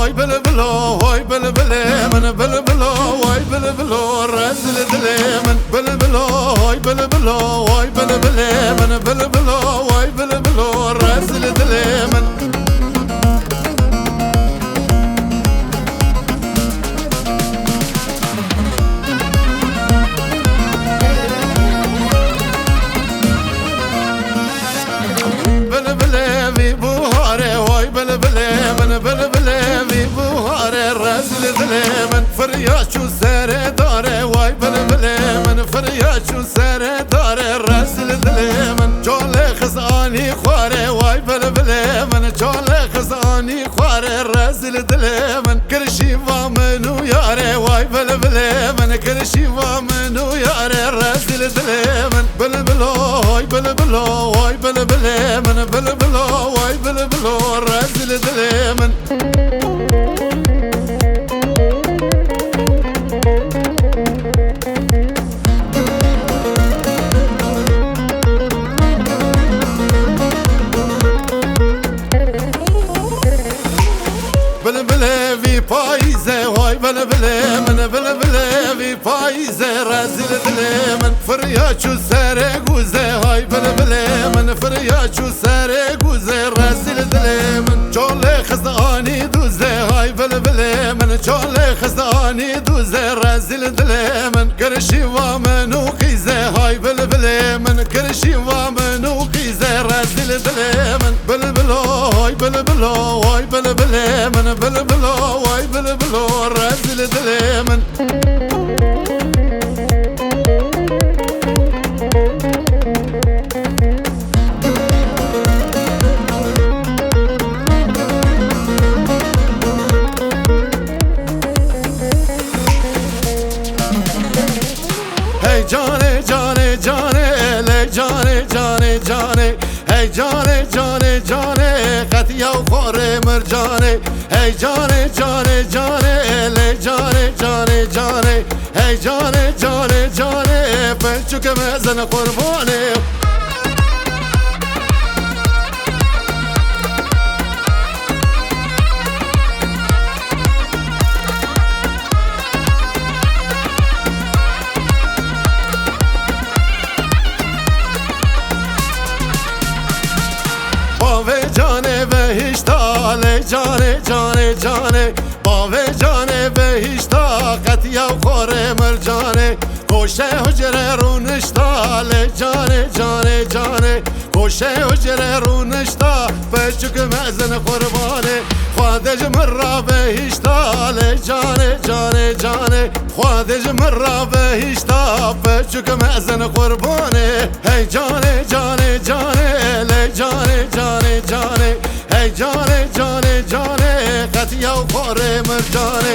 واي بلبلو واي بلبلي من بلبلو واي بلبلو رزل دلي من بلبلو واي بلبلو واي بلبلي من بلبلو واي بلبلو رزل دلي من بلبلي في بوهاري واي بلبلي من بلبلي في بوهاري رزل دلي من فرياش وساري داري واي بلبلي من فرياش وساري داري رزل دلي من جولي خزاني خواري واي بلبلي من جولي خزاني خواري رزل دلي من كرشي وامنو ياري واي بلبلي من كرشي وامنو ياري رزل دلي من بلبلو واي بلبلو واي بلبلي من بلبلو واي بلبلو رزل دلي من بلبلي في بايزه واي بلبلي من بلبلي في بايزه رزل دلي من فرياش وساري قوزه هاي بلبلي من فرياش وساري قوزه رزل دلي من جولي خزاني دوزه هاي بلبلي من جولي خزاني دوزه رزل دلي من كرشي وامنو قيزه هاي بلبلي من كرشي وامنو قيزه رزل دلي من بلبلو هاي بلبلو واي بلبلي من بلبلو واي بلبلو رزل دلي من hey جاني جاني جاني لي جاني جاني جاني hey جاني جاني جاني قتيا وخوري مرجاني hey جاني جاني جاني لي جاني جاني جاني hey جاني جاني جاني بنشوك مأذن قرباني باوی جانه بهشتا لی جانه جانه جانه باوی جانه بهشتا قطیه و خوره مرجانه کوشه حجره رو نشتا لی جانه جانه جانه کوشه حجره رو نشتا بچک مأذن قربانه خوادج مرا بهشتا لی جانه جانه جانه خوادج مرا بهشتا بچک مأذن قربانه هی جانه جانه جانه لی جانه جانه جانه هی جانه جانه جانه قطیه و خوره مرجانه